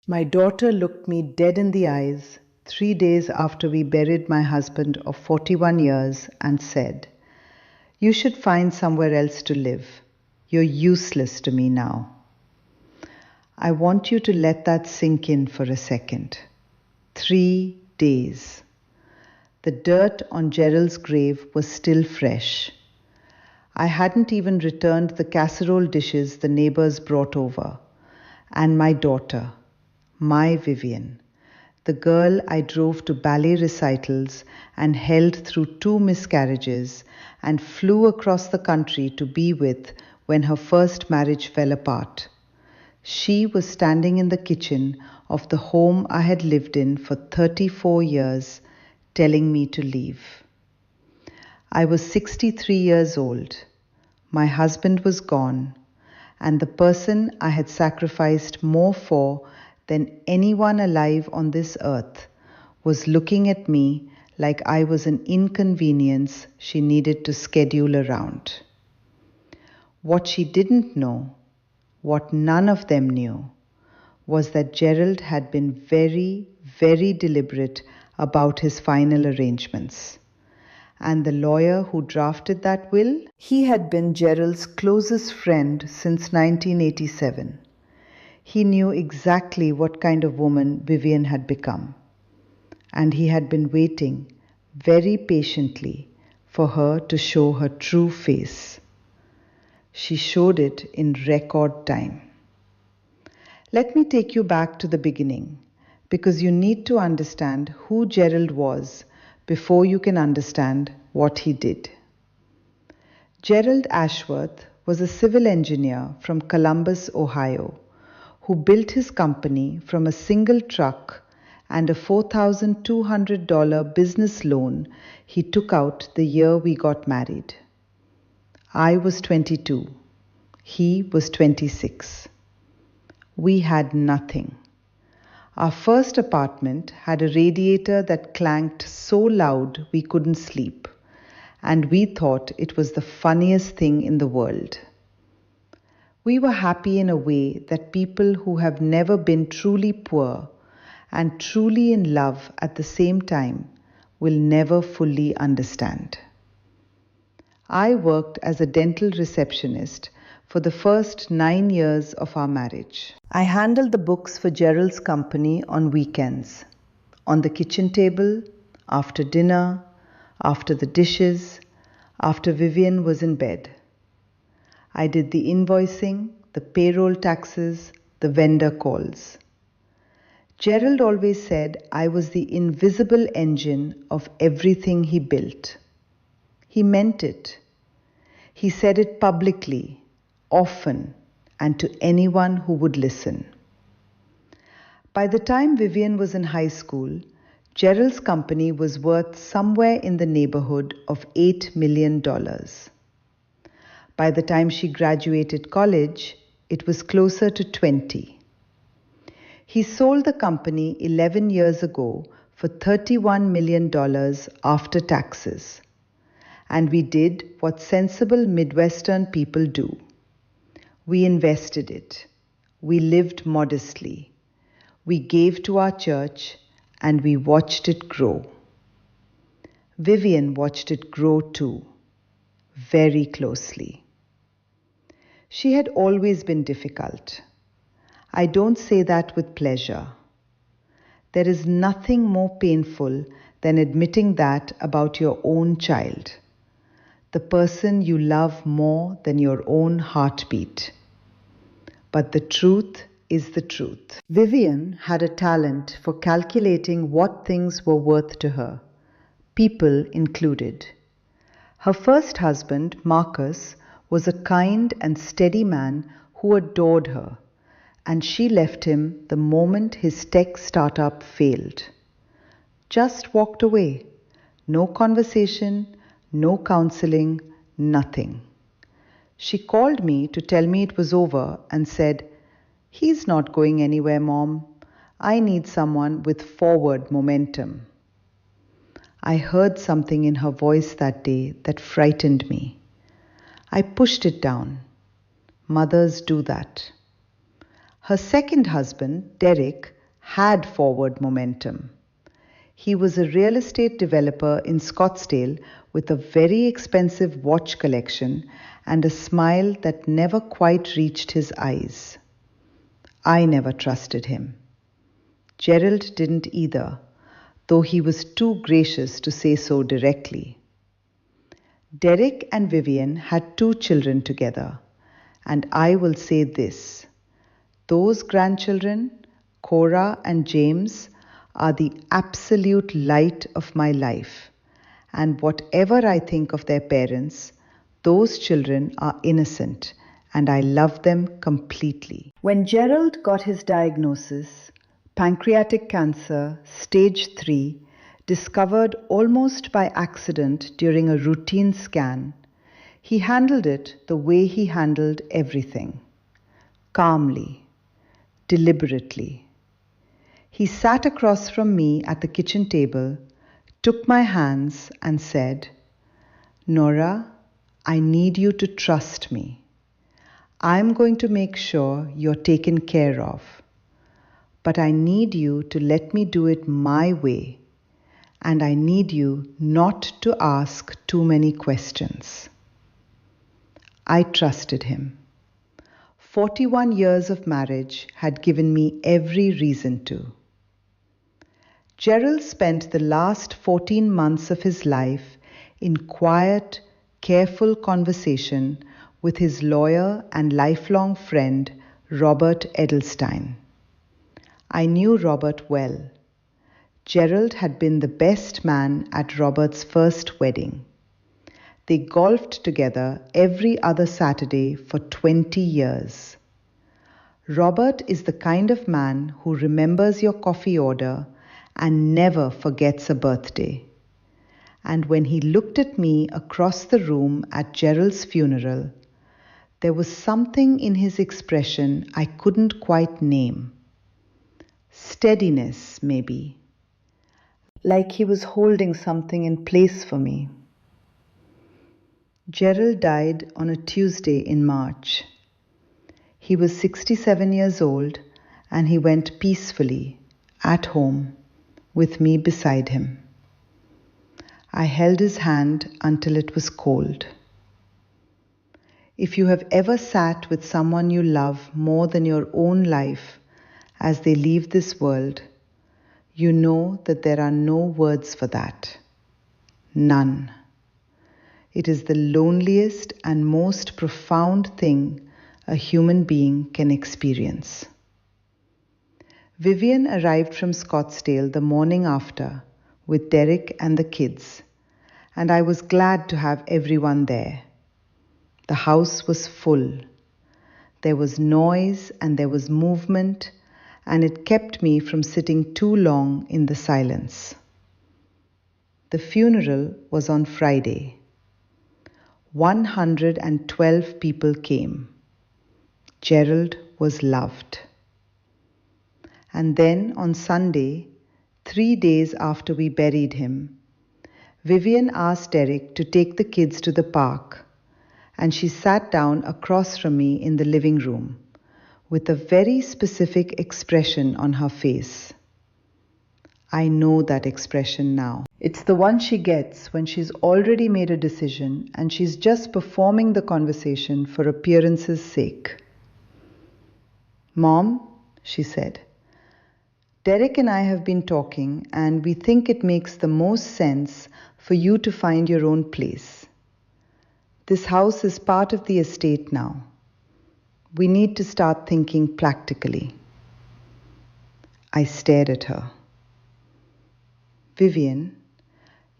My daughter looked me dead in the eyes 3 days after we buried my husband of 41 years and said, "You should find somewhere else to live. You're useless to me now." I want you to let that sink in for a second. 3 days. The dirt on Gerald's grave was still fresh. I hadn't even returned the casserole dishes the neighbors brought over. And my daughter, my Vivian, the girl I drove to ballet recitals and held through 2 miscarriages and flew across the country to be with when her first marriage fell apart. She was standing in the kitchen of the home I had lived in for 34 years, telling me to leave. I was 63 years old. My husband was gone, and the person I had sacrificed more for than anyone alive on this earth was looking at me like I was an inconvenience she needed to schedule around. What she didn't know, what none of them knew, was that Gerald had been very, very deliberate about his final arrangements. And the lawyer who drafted that will, he had been Gerald's closest friend since 1987. He knew exactly what kind of woman Vivian had become. And he had been waiting very patiently for her to show her true face. She showed it in record time. Let me take you back to the beginning, because you need to understand who Gerald was before you can understand what he did. Gerald Ashworth was a civil engineer from Columbus, Ohio, who built his company from a single truck and a $4,200 business loan he took out the year we got married. I was 22. He was 26. We had nothing. Our first apartment had a radiator that clanked so loud we couldn't sleep, and we thought it was the funniest thing in the world. We were happy in a way that people who have never been truly poor and truly in love at the same time will never fully understand. I worked as a dental receptionist for the first 9 years of our marriage. I handled the books for Gerald's company on weekends, on the kitchen table, after dinner, after the dishes, after Vivian was in bed. I did the invoicing, the payroll taxes, the vendor calls. Gerald always said I was the invisible engine of everything he built. He meant it. He said it publicly, often, and to anyone who would listen. By the time Vivian was in high school, Gerald's company was worth somewhere in the neighborhood of $8 million. By the time she graduated college, it was closer to 20. He sold the company 11 years ago for $31 million after taxes. And we did what sensible Midwestern people do. We invested it. We lived modestly. We gave to our church, and we watched it grow. Vivian watched it grow too, very closely. She had always been difficult. I don't say that with pleasure. There is nothing more painful than admitting that about your own child, the person you love more than your own heartbeat. But the truth is the truth. Vivian had a talent for calculating what things were worth to her, people included. Her first husband, Marcus, was a kind and steady man who adored her, and she left him the moment his tech startup failed. Just walked away. No conversation, no counseling, nothing. She called me to tell me it was over and said, "He's not going anywhere, Mom. I need someone with forward momentum." I heard something in her voice that day that frightened me. I pushed it down. Mothers do that. Her second husband, Derek, had forward momentum. He was a real estate developer in Scottsdale with a very expensive watch collection and a smile that never quite reached his eyes. I never trusted him. Gerald didn't either, though he was too gracious to say so directly. Derek and Vivian had 2 children together, and I will say this: those grandchildren, Cora and James, are the absolute light of my life, and whatever I think of their parents, those children are innocent, and I love them completely. When Gerald got his diagnosis, pancreatic cancer, stage 3, discovered almost by accident during a routine scan, he handled it the way he handled everything: calmly, deliberately. He sat across from me at the kitchen table, took my hands, and said, "Nora, I need you to trust me. I'm going to make sure you're taken care of. But I need you to let me do it my way, and I need you not to ask too many questions." I trusted him. 41 years of marriage had given me every reason to. Gerald spent the last 14 months of his life in quiet, careful conversation with his lawyer and lifelong friend, Robert Edelstein. I knew Robert well. Gerald had been the best man at Robert's first wedding. They golfed together every other Saturday for 20 years. Robert is the kind of man who remembers your coffee order and never forgets a birthday. And when he looked at me across the room at Gerald's funeral, there was something in his expression I couldn't quite name. Steadiness, maybe. Like he was holding something in place for me. Gerald died on a Tuesday in March. He was 67 years old, and he went peacefully, at home, with me beside him. I held his hand until it was cold. If you have ever sat with someone you love more than your own life as they leave this world, you know that there are no words for that. None. It is the loneliest and most profound thing a human being can experience. Vivian arrived from Scottsdale the morning after with Derek and the kids, and I was glad to have everyone there. The house was full. There was noise and there was movement, and it kept me from sitting too long in the silence. The funeral was on Friday. 112 people came. Gerald was loved. And then on Sunday, 3 days after we buried him, Vivian asked Derek to take the kids to the park, and she sat down across from me in the living room with a very specific expression on her face. I know that expression now. It's the one she gets when she's already made a decision and she's just performing the conversation for appearance's sake. "Mom," she said, "Derek and I have been talking, and we think it makes the most sense for you to find your own place. This house is part of the estate now. We need to start thinking practically." I stared at her. "Vivian,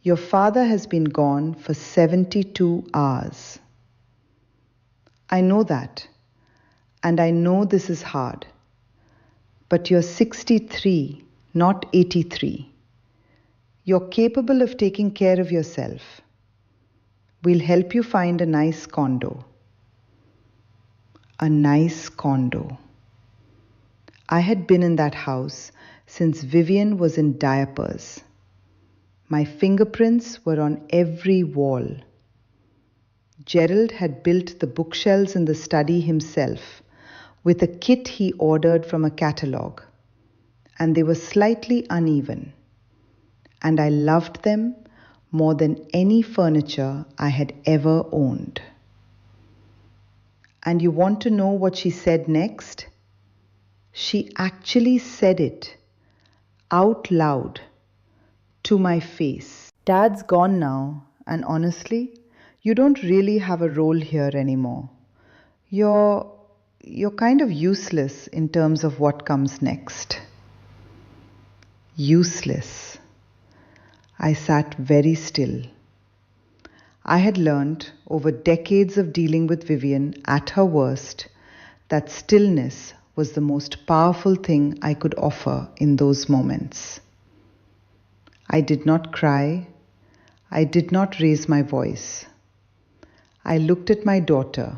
your father has been gone for 72 hours. I know that, and I know this is hard. But you're 63, not 83. You're capable of taking care of yourself. We'll help you find a nice condo." A nice condo. I had been in that house since Vivian was in diapers. My fingerprints were on every wall. Gerald had built the bookshelves in the study himself with a kit he ordered from a catalogue. and they were slightly uneven, and I loved them more than any furniture I had ever owned. And you want to know what she said next? She actually said it out loud to my face. Dad's gone now, and honestly, you don't really have a role here anymore. You're kind of useless in terms of what comes next. Useless. I sat very still. I had learned over decades of dealing with Vivian at her worst that stillness was the most powerful thing I could offer in those moments. I did not cry. I did not raise my voice. I looked at my daughter,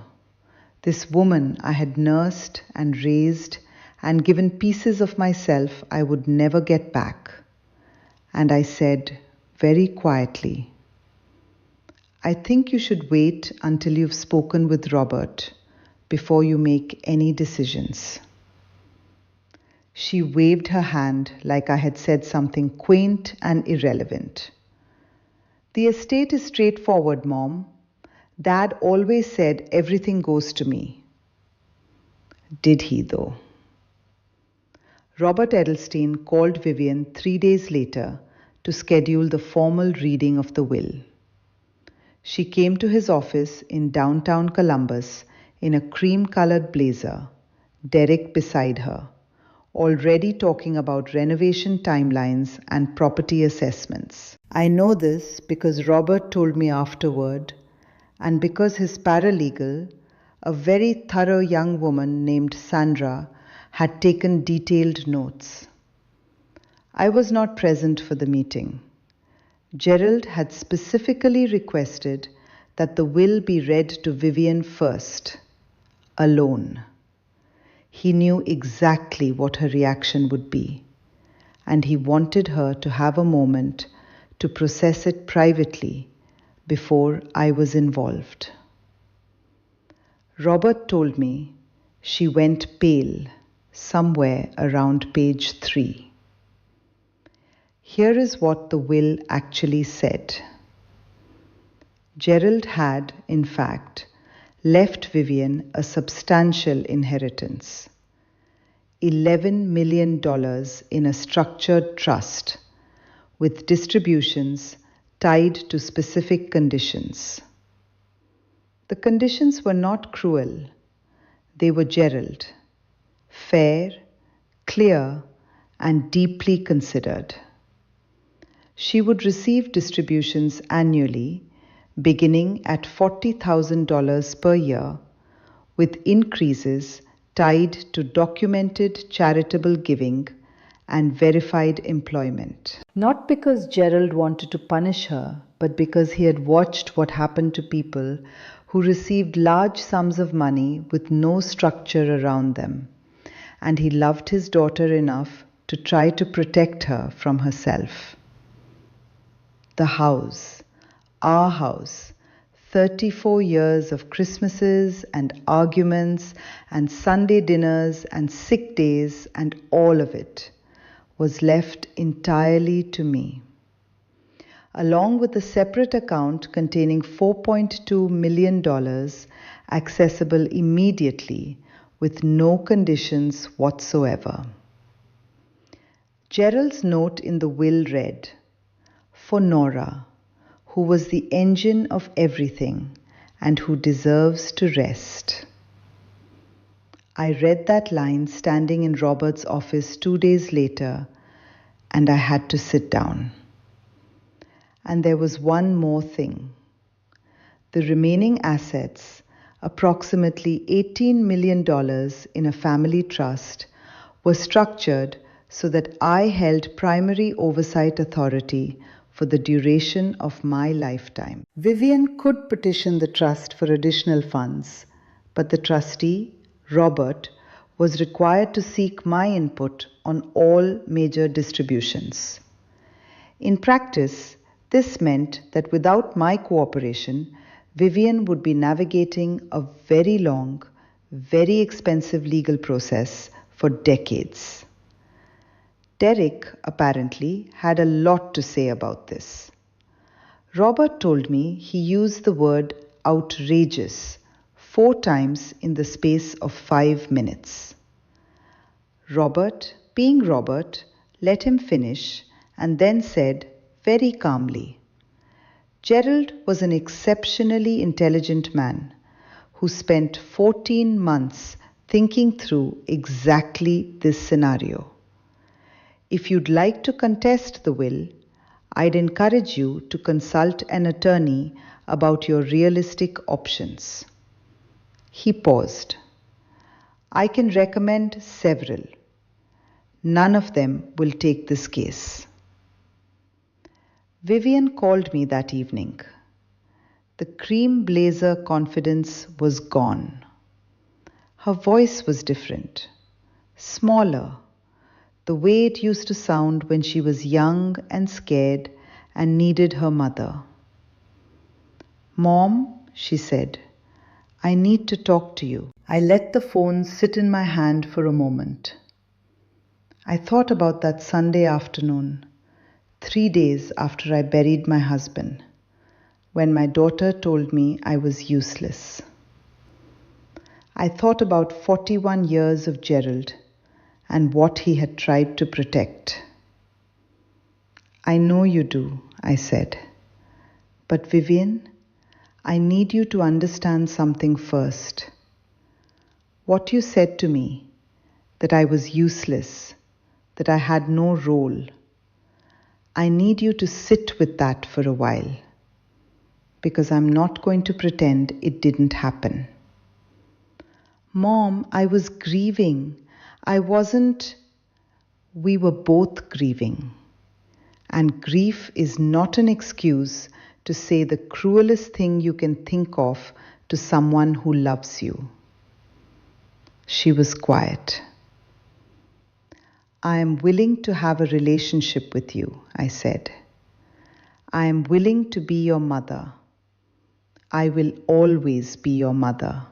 this woman I had nursed and raised and given pieces of myself I would never get back, and I said very quietly, I think you should wait until you've spoken with Robert before you make any decisions. She waved her hand like I had said something quaint and irrelevant. The estate is straightforward, Mom. Dad always said everything goes to me. Did he, though? Robert Edelstein called Vivian 3 days later to schedule the formal reading of the will. She came to his office in downtown Columbus in a cream-colored blazer, Derek beside her, already talking about renovation timelines and property assessments. I know this because Robert told me afterward, and because his paralegal, a very thorough young woman named Sandra, had taken detailed notes. I was not present for the meeting. Gerald had specifically requested that the will be read to Vivian first, alone. He knew exactly what her reaction would be, and he wanted her to have a moment to process it privately before I was involved. Robert told me she went pale somewhere around page 3. Here is what the will actually said. Gerald had, in fact, left Vivian a substantial inheritance. $11 million in a structured trust, with distributions tied to specific conditions. The conditions were not cruel. They were Gerald. Fair, clear, and deeply considered. She would receive distributions annually, beginning at $40,000 per year, with increases tied to documented charitable giving and verified employment. Not because Gerald wanted to punish her, but because he had watched what happened to people who received large sums of money with no structure around them, and he loved his daughter enough to try to protect her from herself. The house, our house, 34 years of Christmases and arguments and Sunday dinners and sick days and all of it was left entirely to me. Along with a separate account containing $4.2 million accessible immediately with no conditions whatsoever. Gerald's note in the will read, for Nora, who was the engine of everything and who deserves to rest. I read that line standing in Robert's office 2 days later, and I had to sit down. And there was one more thing. The remaining assets, approximately $18 million in a family trust, were structured so that I held primary oversight authority for the duration of my lifetime. Vivian could petition the trust for additional funds, but the trustee, Robert, was required to seek my input on all major distributions. In practice, this meant that without my cooperation, Vivian would be navigating a very long, very expensive legal process for decades. Derek apparently had a lot to say about this. Robert told me he used the word outrageous 4 times in the space of 5 minutes. Robert, being Robert, let him finish and then said very calmly, Gerald was an exceptionally intelligent man who spent 14 months thinking through exactly this scenario. If you'd like to contest the will, I'd encourage you to consult an attorney about your realistic options. He paused. I can recommend several. None of them will take this case. Vivian called me that evening. The cream blazer confidence was gone. Her voice was different, smaller, the way it used to sound when she was young and scared and needed her mother. Mom, she said, I need to talk to you. I let the phone sit in my hand for a moment. I thought about that Sunday afternoon, 3 days after I buried my husband, when my daughter told me I was useless. I thought about 41 years of Gerald and what he had tried to protect. I know you do, I said. But Vivian, I need you to understand something first. What you said to me, that I was useless, that I had no role, I need you to sit with that for a while, because I'm not going to pretend it didn't happen. Mom, I was grieving. We were both grieving. And grief is not an excuse to say the cruelest thing you can think of to someone who loves you. She was quiet. I am willing to have a relationship with you, I said. I am willing to be your mother. I will always be your mother.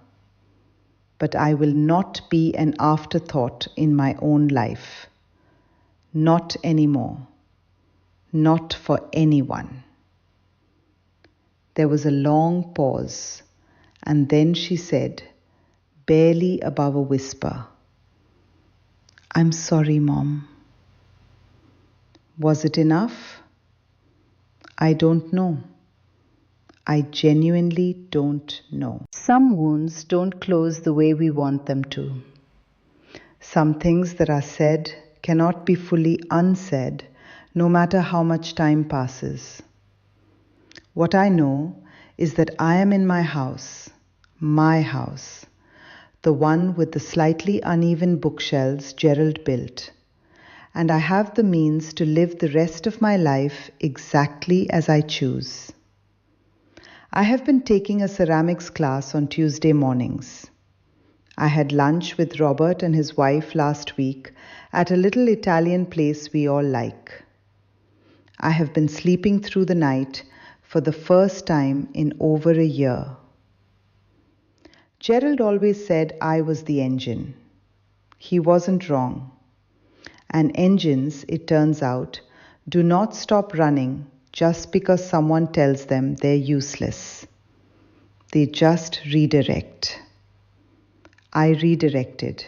But I will not be an afterthought in my own life. Not anymore. Not for anyone. There was a long pause, and then she said, barely above a whisper, I'm sorry, Mom. Was it enough? I don't know. I genuinely don't know. Some wounds don't close the way we want them to. Some things that are said cannot be fully unsaid, no matter how much time passes. What I know is that I am in my house, the one with the slightly uneven bookshelves Gerald built, and I have the means to live the rest of my life exactly as I choose. I have been taking a ceramics class on Tuesday mornings. I had lunch with Robert and his wife last week at a little Italian place we all like. I have been sleeping through the night for the first time in over a year. Gerald always said I was the engine. He wasn't wrong. And engines, it turns out, do not stop running just because someone tells them they're useless. They just redirect. I redirected.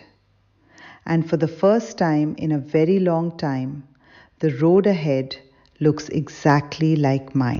And for the first time in a very long time, the road ahead looks exactly like mine.